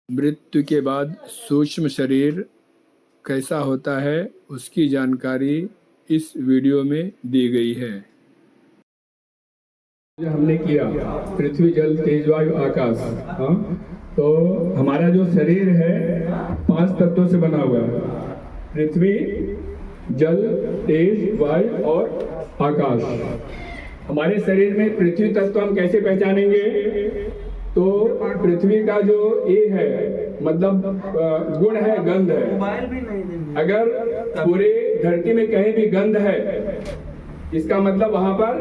मृत्यु के बाद सूक्ष्म शरीर कैसा होता है उसकी जानकारी इस वीडियो में दी गई है। जो हमने किया पृथ्वी जल तेज वायु आकाश, हाँ, तो हमारा जो शरीर है 5 तत्वों से बना हुआ है। पृथ्वी, जल, तेज, वायु और आकाश। हमारे शरीर में पृथ्वी तत्व हम कैसे पहचानेंगे? तो पृथ्वी का जो ए है, मतलब गुण है, गंध है। अगर पूरे धरती में कहीं भी गंध है, इसका मतलब वहां पर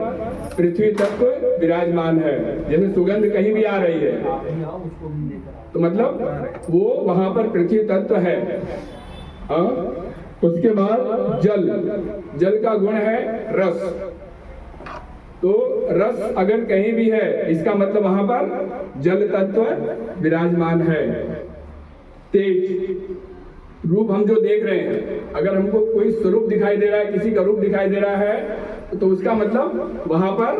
पृथ्वी तत्व विराजमान है। जैसे सुगंध कहीं भी आ रही है तो मतलब वो वहां पर पृथ्वी तत्व है। उसके बाद जल, जल का गुण है रस। तो रस अगर कहीं भी है, इसका मतलब वहां पर जल तत्व विराजमान है। तेज, रूप हम जो देख रहे हैं, अगर हमको कोई स्वरूप दिखाई दे रहा है, किसी का रूप दिखाई दे रहा है, तो उसका मतलब वहां पर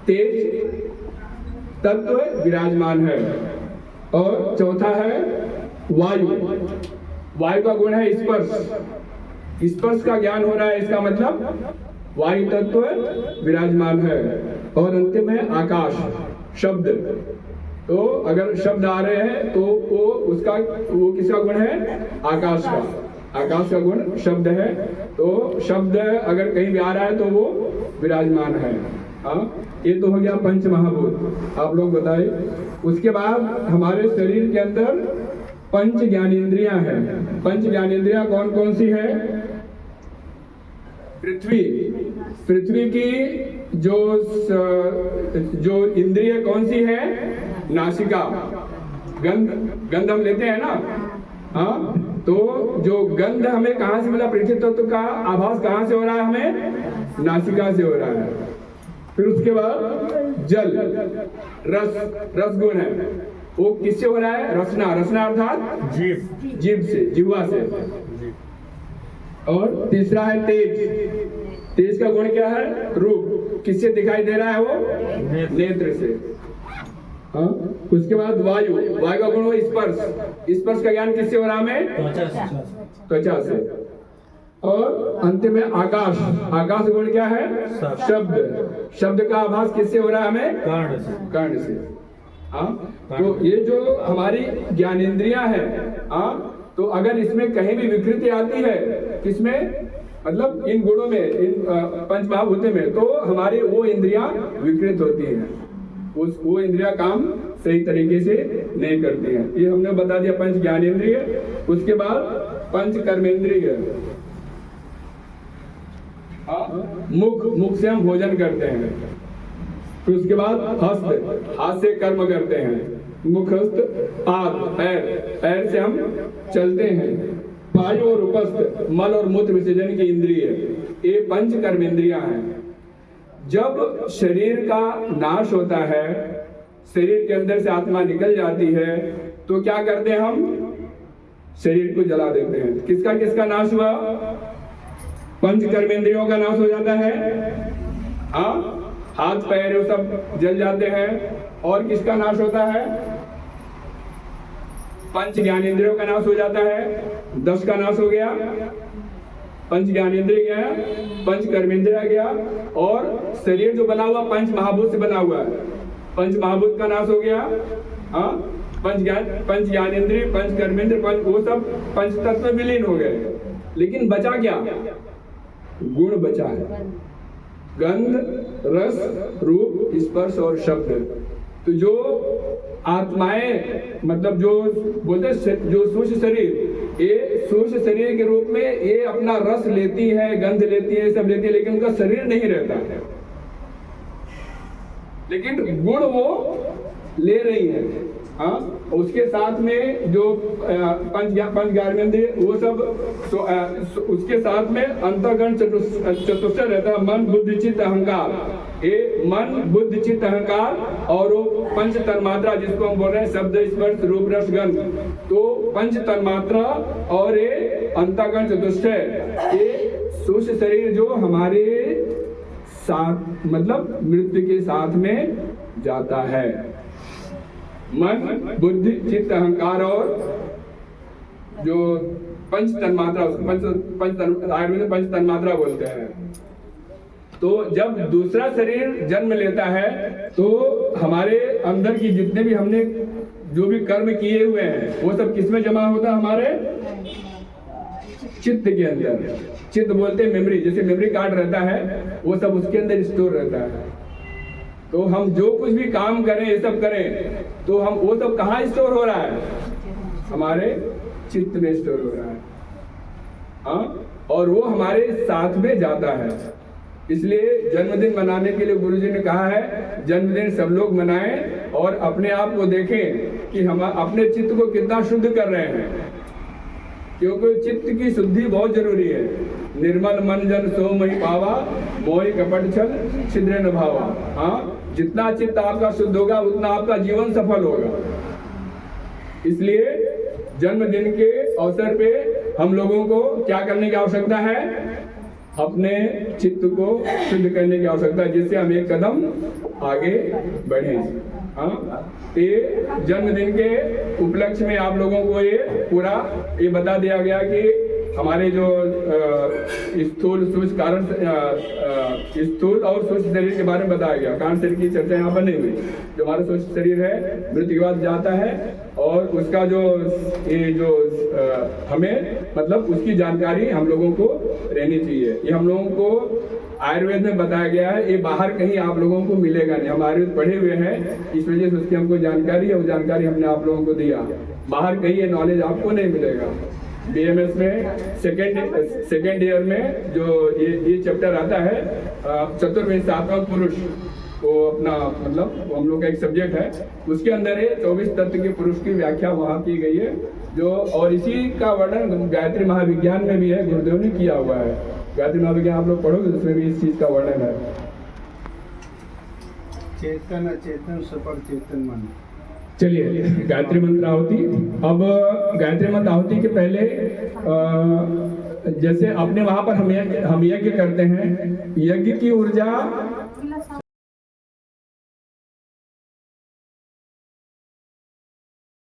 तेज तत्व विराजमान है। और चौथा है वायु। वायु का गुण है स्पर्श। स्पर्श का ज्ञान हो रहा है, इसका मतलब वायु तत्व विराजमान है। और अंतिम है आकाश, शब्द। तो अगर शब्द आ रहे हैं तो वो किसका गुण है? आकाश का। आकाश का गुण शब्द है। तो शब्द अगर कहीं भी आ रहा है तो वो विराजमान है। हाँ, ये तो हो गया पंच महाभूत। आप लोग बताइए। उसके बाद हमारे शरीर के अंदर पंच ज्ञानेंद्रियां हैं। पंच ज्ञानेंद्रियां कौन कौन सी है? पृथ्वी की जो इंद्रिय कौन सी है? नासिका। गंध हम लेते हैं ना, हाँ, तो जो गंध हमें कहाँ से मिला? पृथ्वी तत्व का आभास कहाँ से हो रहा है? हमें नासिका से हो रहा है। फिर उसके बाद जल, रस गुण है। वो किससे हो रहा है? रसना अर्थात जीभ से, जिह्वा से। और तीसरा है तेज का गुण क्या है? रूप। किससे दिखाई दे रहा है? वो नेत्र से। हाँ, उसके बाद वायु का गुण हो स्पर्श का ज्ञान किससे हो रहा है? त्वचा से। और अंत में आकाश गुण क्या है? शब्द का आभास किससे हो रहा है? हमें कर्ण से। हाँ, तो ये जो हमारी ज्ञानेंद्रियां हैं, हाँ, तो अगर इसमें कहीं भी विकृति आती है, किसमें? मतलब इन गुणों में, इन पंच महाभूतों में, तो हमारी वो इंद्रियां विकृत होती हैं। वो इंद्रियां काम सही तरीके से नहीं करती हैं। ये हमने बता दिया पंच ज्ञानेंद्रिय। उसके बाद पंच कर्मेंद्रिय। मुख से हम भोजन करते हैं। फिर उसके बाद हाथ से कर्म करते हैं। मुखस्थ, पाद, पैर से हम चलते हैं। पायु और उपस्थ, मल और मूत्र विसर्जन की इंद्रिय, ये पंच कर्मेंद्रियां हैं। जब शरीर का नाश होता है, शरीर के अंदर से आत्मा निकल जाती है, तो क्या करते हैं? हम शरीर को जला देते हैं। किसका नाश हुआ? पंच कर्मेंद्रियों का नाश हो जाता है। हाँ, हाथ पैर वो सब जल जाते हैं। और किसका नाश होता है? पंच ज्ञानेंद्रियों का नाश हो जाता है। 10 का नाश हो गया। पंच ज्ञानेंद्रिय गया, पंच कर्मेंद्रिय गया, और शरीर जो बना हुआ पंच महाभूत से बना हुआ है, पंच महाभूत का नाश हो गया। हाँ, पंच ज्ञानेंद्रिय, पंच कर्मेंद्रिय, वो सब पंच तत्व में विलीन हो गए। लेकिन बचा क्या? गुण बचा है। गंध, रस, रूप, स्पर्श और शब्द। तो जो आत्माएं, मतलब जो बोलते हैं जो सूक्ष्म शरीर, ये सूक्ष्म शरीर के रूप में ये अपना रस लेती है, गंध लेती है, सब लेती है, लेकिन उनका शरीर नहीं रहता है। लेकिन गुण वो ले रही है। हाँ, उसके साथ में जो पंच ज्ञानेंद्रिय वो सब, उसके साथ में अंतःकरण चतुष्टय रहता है। मन, बुद्धि, चित्त, अहंकार। ये मन, बुद्धि, चित्त, अहंकार, और वो पंच तन्मात्रा जिसको हम बोल रहे हैं शब्द, स्पर्श, रूप, रस, गंध। तो पंच तन्मात्रा और ये अंतःकरण चतुष्टय, ये सूक्ष्म शरीर जो हमारे साथ, मतलब मृत्यु के साथ में जाता है। मन, बुद्धि, चित्त, अहंकार और जो पंच तन्मात्रा, आयुर्वेद में पंच तन्मात्रा बोलते हैं। तो जब दूसरा शरीर जन्म लेता है तो हमारे अंदर की जितने भी हमने जो भी कर्म किए हुए हैं वो सब किसमें जमा होता है? हमारे चित्त के अंदर। चित्त बोलते हैं मेमोरी, जैसे मेमोरी कार्ड रहता है वो सब उसके अंदर स्टोर रहता है। तो हम जो कुछ भी काम करें, ये सब करें, तो हम वो सब कहाँ स्टोर हो रहा है? हमारे चित्त में स्टोर हो रहा है। हाँ, और वो हमारे साथ में जाता है। इसलिए जन्मदिन मनाने के लिए गुरुजी ने कहा है जन्मदिन सब लोग मनाएं और अपने आप को देखें कि हम अपने चित्त को कितना शुद्ध कर रहे हैं, क्योंकि चित्त की शुद्धि बहुत जरूरी है। निर्मल मन जन सो मही पावा, मोहि कपट छल छिद्र न भावा। हाँ, जितना चित्त आपका शुद्ध होगा उतना आपका जीवन सफल होगा। इसलिए जन्मदिन के अवसर पे हम लोगों को क्या करने की आवश्यकता है? अपने चित्त को शुद्ध करने की आवश्यकता है, जिससे हम एक कदम आगे बढ़े। हाँ, ये जन्मदिन के उपलक्ष्य में आप लोगों को ये पूरा ये बता दिया गया कि हमारे जो स्थूल सूक्ष्म कारण स्थूल और सूक्ष्म शरीर के बारे में बताया गया। कारण शरीर की चर्चा यहाँ बनी हुई। जो हमारा सूक्ष्म शरीर है मृत्यु के बाद जाता है और उसका जो ये जो हमें मतलब उसकी जानकारी हम लोगों को रहनी चाहिए। ये हम लोगों को आयुर्वेद में बताया गया है, ये बाहर कहीं आप लोगों को मिलेगा नहीं। हम आयुर्वेद पढ़े हुए हैं, इस वजह से उसकी हमको जानकारी है, वो जानकारी हमने आप लोगों को दिया। बाहर कहीं ये नॉलेज आपको नहीं मिलेगा। BMS में सेकेंड ईयर में जो ये चैप्टर आता है चतुर्विंशात्मक पुरुष, वो अपना मतलब हम लोग का एक सब्जेक्ट है, उसके अंदर है 24 तत्व के पुरुष की व्याख्या वहाँ की गई है जो, और इसी का वर्णन गायत्री महाविज्ञान में भी है, गुरुदेव ने किया हुआ है। गायत्री महाविज्ञान आप लोग पढ़ोगे तो उसमें भी इस चीज का वर्णन है। चेतन अचेतन सपर चेतन मन। चलिए गायत्री मंत्र आहुति। अब गायत्री मंत्र आहुति के पहले जैसे अपने वहां पर हम यज्ञ करते हैं, यज्ञ की ऊर्जा